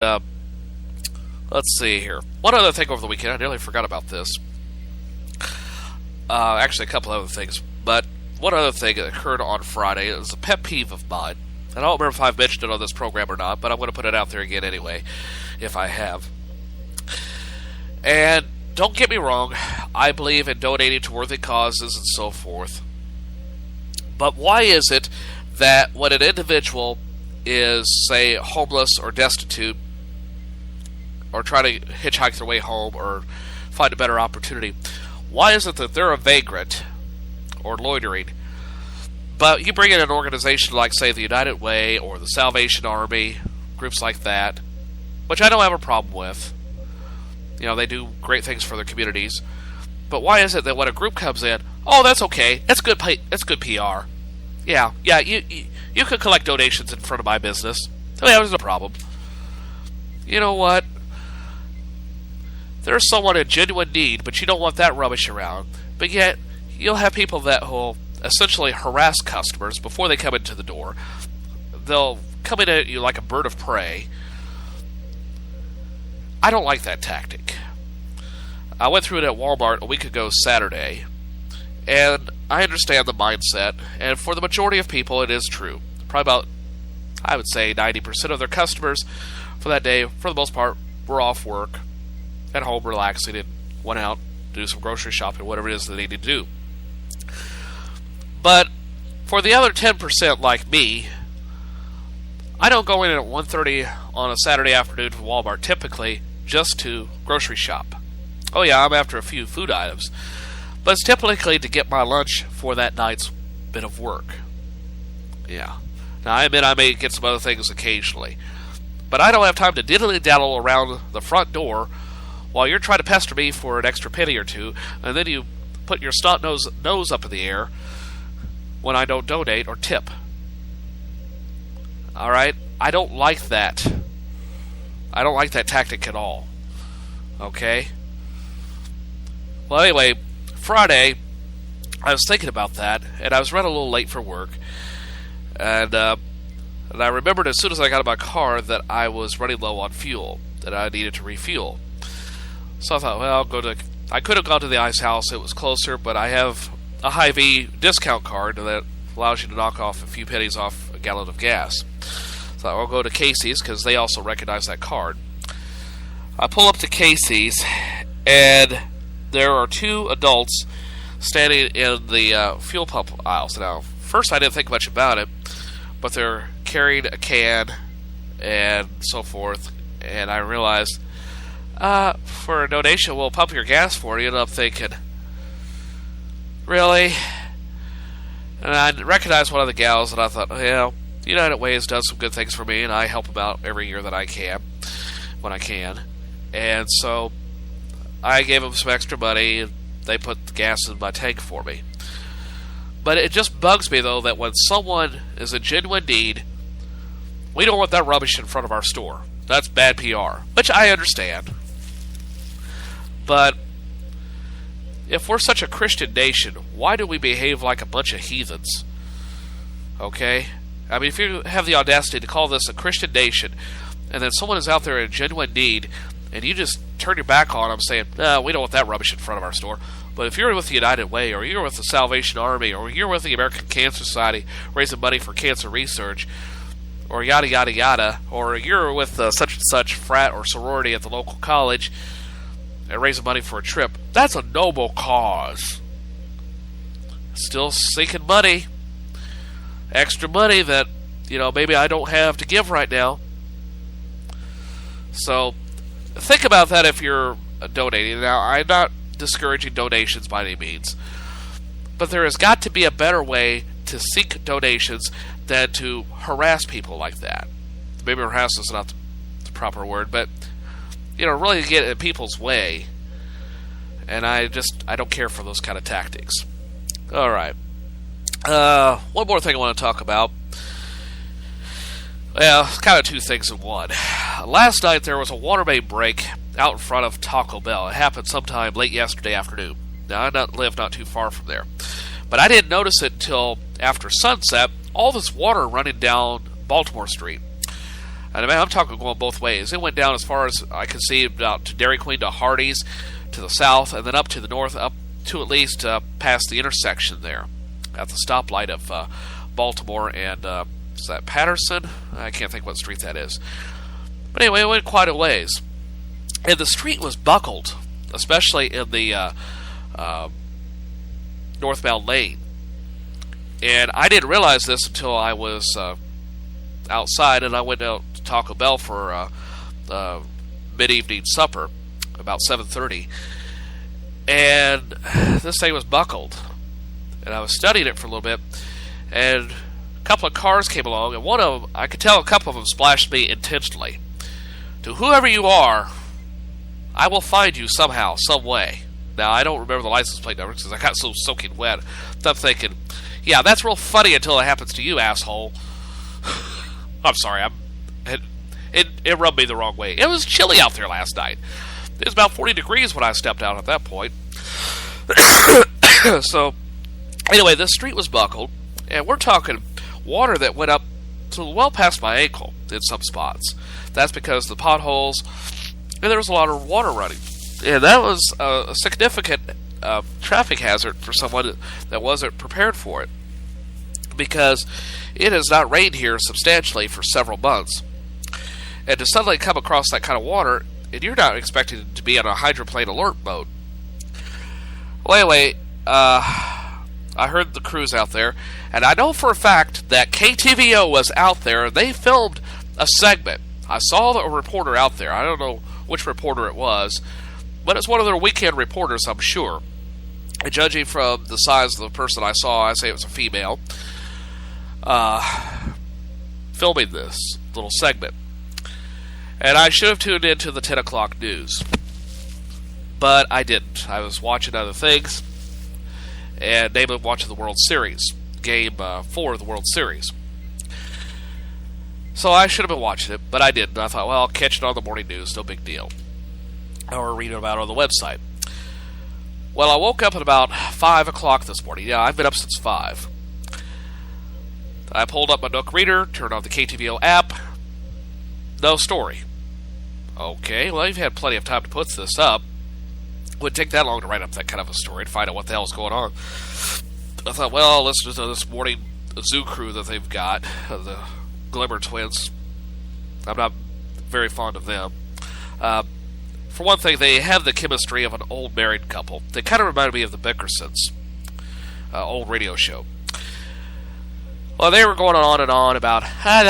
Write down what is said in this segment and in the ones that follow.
Uh, let's see here. One other thing over the weekend, I nearly forgot about this. Actually, a couple other things, but one other thing that occurred on Friday. It was a pet peeve of mine. I don't remember if I've mentioned it on this program or not, but I'm going to put it out there again anyway, if I have. And don't get me wrong, I believe in donating to worthy causes and so forth. But why is it that when an individual is, say, homeless or destitute, or trying to hitchhike their way home or find a better opportunity, why is it that they're a vagrant or loitering, but you bring in an organization like, say, the United Way or the Salvation Army, groups like that, which I don't have a problem with. You know, they do great things for their communities. But why is it that when a group comes in, oh, that's okay, that's good PR. Yeah, you could collect donations in front of my business. Oh, yeah, there's no problem. You know what? There's someone in genuine need, but you don't want that rubbish around. But yet, you'll have people that will essentially harass customers before they come into the door. They'll come in at you like a bird of prey. I don't like that tactic. I went through it at Walmart a week ago Saturday, and I understand the mindset, and for the majority of people it is true. Probably about, I would say, 90% of their customers for that day, for the most part, were off work, at home relaxing, and went out to do some grocery shopping, whatever it is that they need to do. But for the other 10% like me, I don't go in at 1:30 on a Saturday afternoon to Walmart typically just to grocery shop. Oh yeah, I'm after a few food items, but it's typically to get my lunch for that night's bit of work. Yeah. Now I admit I may get some other things occasionally, but I don't have time to diddly-daddle around the front door while you're trying to pester me for an extra penny or two, and then you put your snot nose up in the air when I don't donate or tip. Alright? I don't like that. I don't like that tactic at all. Okay? Well, anyway, Friday, I was thinking about that, and I was running a little late for work, and I remembered as soon as I got in my car that I was running low on fuel, that I needed to refuel. So I thought, well, I could have gone to the Ice House, it was closer, but I have a Hy-Vee discount card that allows you to knock off a few pennies off a gallon of gas. So I'll go to Casey's, because they also recognize that card. I pull up to Casey's, and there are two adults standing in the fuel pump aisles. Now, first I didn't think much about it, but they're carrying a can and so forth, and I realized, for a donation, we'll pump your gas for you, and I'm thinking, really? And I recognized one of the gals, and I thought, well, United Way has done some good things for me, and I help them out every year that I can, when I can. And so I gave them some extra money, and they put the gas in my tank for me. But it just bugs me, though, that when someone is in genuine need, we don't want that rubbish in front of our store. That's bad PR, which I understand. But if we're such a Christian nation, why do we behave like a bunch of heathens? Okay? I mean, if you have the audacity to call this a Christian nation, and then someone is out there in genuine need, and you just turn your back on them saying, no, we don't want that rubbish in front of our store. But if you're with the United Way, or you're with the Salvation Army, or you're with the American Cancer Society raising money for cancer research, or yada yada yada, or you're with such and such frat or sorority at the local college and raising money for a trip, that's a noble cause. Still seeking money. Extra money that, maybe I don't have to give right now. So, think about that if you're donating. Now, I'm not discouraging donations by any means, but there has got to be a better way to seek donations than to harass people like that. Maybe harass is not the proper word, but really get in people's way. And I don't care for those kind of tactics. All right. One more thing I want to talk about. Well, it's kind of two things in one. Last night there was a water main break out in front of Taco Bell. It happened sometime late yesterday afternoon. Now, I live not too far from there. But I didn't notice it until after sunset, all this water running down Baltimore Street. And I'm talking going both ways. It went down as far as I could see, about to Dairy Queen, to Hardee's, to the south, and then up to the north, up to at least past the intersection there, at the stoplight of Baltimore and, is that Patterson? I can't think what street that is. But anyway, it went quite a ways. And the street was buckled, especially in the northbound lane. And I didn't realize this until I was outside, and I went out to Taco Bell for mid-evening supper, about 7:30. And this thing was buckled. And I was studying it for a little bit, and a couple of cars came along, and one of them, I could tell a couple of them splashed me intentionally. To whoever you are, I will find you somehow, some way. Now, I don't remember the license plate number because I got so soaking wet. I'm thinking, yeah, that's real funny until it happens to you, asshole. I'm sorry, it rubbed me the wrong way. It was chilly out there last night. It was about 40 degrees when I stepped out at that point. So, anyway, this street was buckled, and we're talking water that went up to well past my ankle in some spots. That's because the potholes, and there was a lot of water running. And that was a significant traffic hazard for someone that wasn't prepared for it, because it has not rained here substantially for several months. And to suddenly come across that kind of water, and you're not expecting to be on a hydroplane alert mode. Well, anyway, I heard the crews out there, and I know for a fact that KTVO was out there, and they filmed a segment. I saw a reporter out there. I don't know which reporter it was, but it's one of their weekend reporters, I'm sure. And judging from the size of the person I saw, I say it was a female, filming this little segment. And I should have tuned into the 10 o'clock news, but I didn't. I was watching other things, and namely watching the World Series, Game 4 of the World Series. So I should have been watching it, but I didn't. I thought, well, I'll catch it on the morning news, no big deal. Or read about it on the website. Well, I woke up at about 5 o'clock this morning. Yeah, I've been up since 5. I pulled up my Nook reader, turned on the KTVO app. No story. Okay, well, you've had plenty of time to put this up. It wouldn't take that long to write up that kind of a story and find out what the hell's going on. I thought, well, I'll listen to this morning zoo crew that they've got, the Glimmer twins. I'm not very fond of them. For one thing, they have the chemistry of an old married couple. They kind of reminded me of the Bickersons, old radio show. Well, they were going on and on about blah,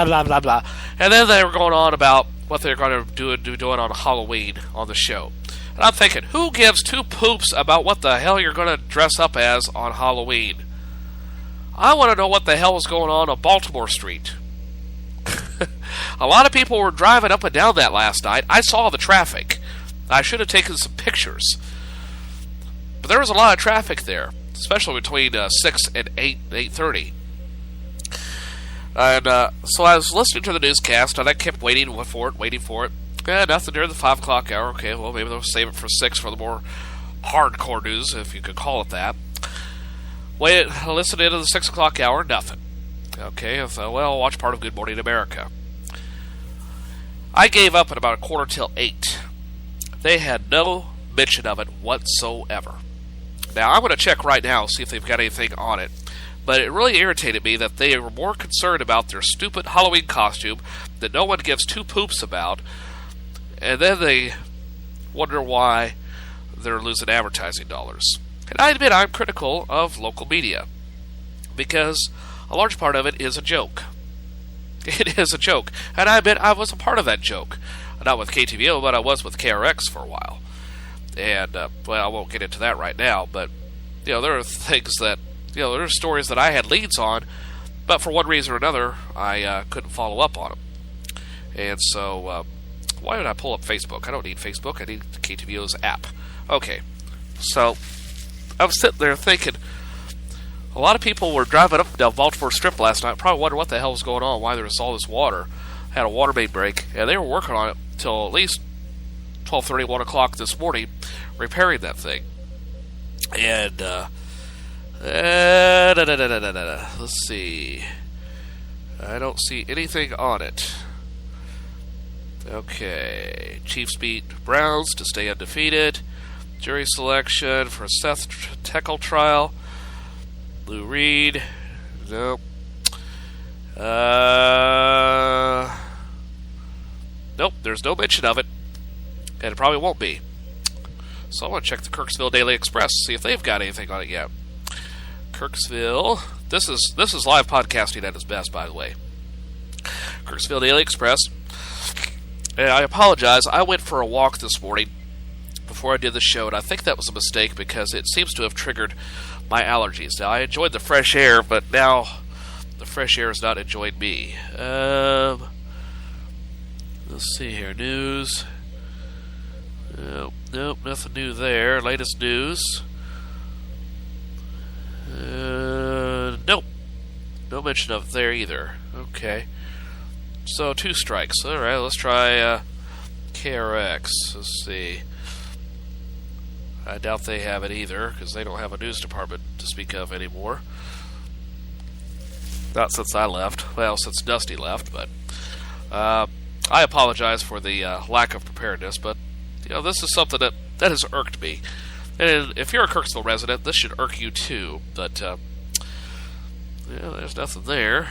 blah, blah, blah. And then they were going on about what they're going to do doing on Halloween on the show. And I'm thinking, who gives two poops about what the hell you're going to dress up as on Halloween? I want to know what the hell was going on Baltimore Street. A lot of people were driving up and down that last night. I saw the traffic. I should have taken some pictures. But there was a lot of traffic there, especially between 6 and 8:30. And so I was listening to the newscast, and I kept waiting for it. Nothing during the 5 o'clock hour. Okay, well, maybe they'll save it for 6 for the more hardcore news, if you could call it that. Listen into the 6 o'clock hour, nothing. Okay, I thought, well, I'll watch part of Good Morning America. I gave up at about 7:45. They had no mention of it whatsoever. Now, I'm going to check right now, see if they've got anything on it. But it really irritated me that they were more concerned about their stupid Halloween costume that no one gives two poops about. And then they wonder why they're losing advertising dollars. And I admit I'm critical of local media, because a large part of it is a joke. It is a joke. And I admit I was a part of that joke. Not with KTVO, but I was with KRX for a while. And, well, I won't get into that right now, but, there are things that, there are stories that I had leads on, but for one reason or another, I couldn't follow up on them. And so, why did I pull up Facebook? I don't need Facebook, I need KTVO's app. Okay, so, I was sitting there thinking, a lot of people were driving up and down Baltimore Strip last night, probably wondering what the hell was going on, why there was all this water. Had a water main break, and they were working on it till at least 12:30, 1 o'clock this morning, repairing that thing. And, let's see. I don't see anything on it. Okay. Chiefs beat Browns to stay undefeated. Jury selection for Seth Teckle trial. Lou Reed. Nope. Nope, there's no mention of it. And it probably won't be. So I want to check the Kirksville Daily Express, see if they've got anything on it yet. Kirksville. This is live podcasting at its best, by the way. Kirksville Daily Express. And I apologize, I went for a walk this morning before I did the show, and I think that was a mistake because it seems to have triggered my allergies. Now, I enjoyed the fresh air, but now the fresh air has not enjoyed me. Let's see here. News. Nope, nothing new there. Latest news. Nope. No mention of it there either. Okay. So, 2 strikes. Alright, let's try KRX. Let's see. I doubt they have it either, because they don't have a news department to speak of anymore. Not since I left. Well, since Dusty left, but I apologize for the lack of preparedness, but this is something that has irked me. And if you're a Kirksville resident, this should irk you too, but there's nothing there.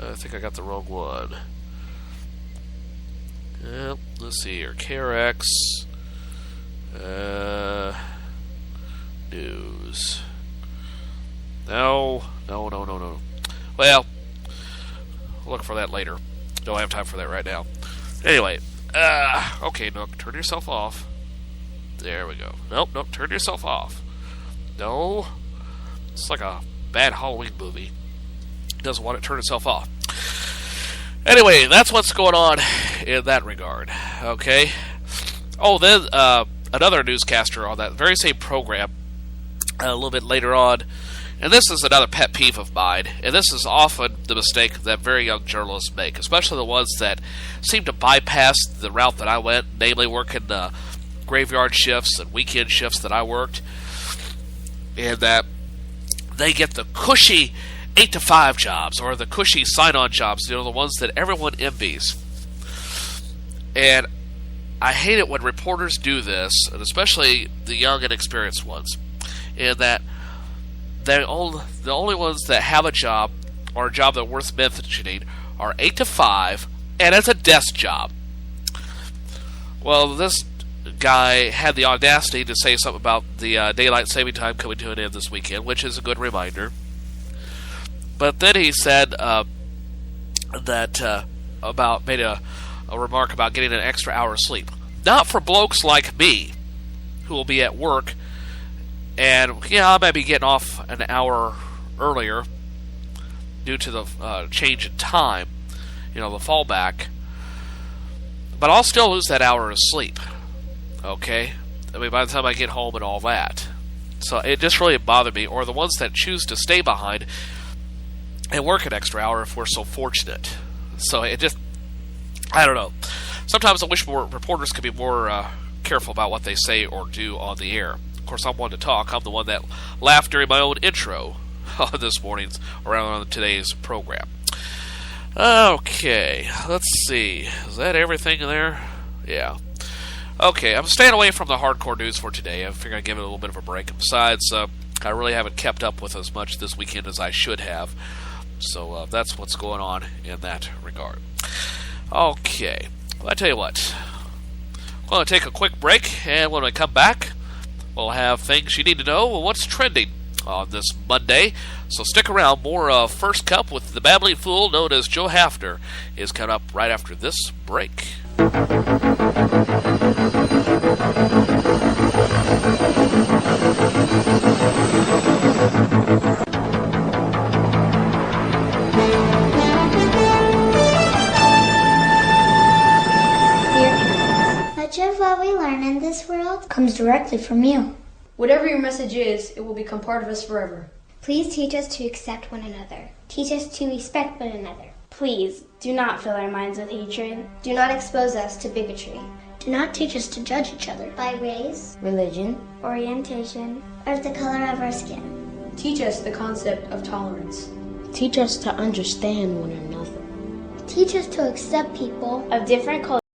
I think I got the wrong one. Let's see here. KRX news. No. Well, I'll look for that later. Don't have time for that right now. Anyway, okay, Nook, turn yourself off. There we go. Nope, turn yourself off. No. It's like a bad Halloween movie. It doesn't want to turn itself off. Anyway, that's what's going on in that regard. Okay? Oh, then another newscaster on that very same program a little bit later on, and this is another pet peeve of mine, and this is often the mistake that very young journalists make, especially the ones that seem to bypass the route that I went, namely working graveyard shifts and weekend shifts that I worked, and that they get the cushy 8-to-5 jobs, or the cushy sign-on jobs, the ones that everyone envies. And I hate it when reporters do this, and especially the young and experienced ones, in that the only ones that have a job, or a job that's worth mentioning, are 8 to 5, and it's a desk job. Well, this guy had the audacity to say something about the daylight saving time coming to an end this weekend, which is a good reminder. But then he said that made a remark about getting an extra hour of sleep. Not for blokes like me, who will be at work, and I might be getting off an hour earlier due to the change in time, the fallback. But I'll still lose that hour of sleep. Okay? I mean, by the time I get home and all that. So it just really bothered me. Or the ones that choose to stay behind and work an extra hour if we're so fortunate. So it just, I don't know. Sometimes I wish more reporters could be more careful about what they say or do on the air. Of course, I'm one to talk. I'm the one that laughed during my own intro on this morning's, or on today's program. Okay, let's see. Is that everything there? Yeah. Okay, I'm staying away from the hardcore news for today. I figure I'd give it a little bit of a break. Besides, I really haven't kept up with as much this weekend as I should have. So that's what's going on in that regard. Okay, well, I tell you what. I'm going to take a quick break, and when I come back, we'll have things you need to know and what's trending on this Monday. So stick around. More First Cup with the babbling fool known as Joe Hafner is coming up right after this break. Much of what we learn in this world comes directly from you. Whatever your message is, it will become part of us forever. Please teach us to accept one another. Teach us to respect one another. Please, do not fill our minds with hatred. Do not expose us to bigotry. Do not teach us to judge each other by race, religion, orientation, or the color of our skin. Teach us the concept of tolerance. Teach us to understand one another. Teach us to accept people of different cultures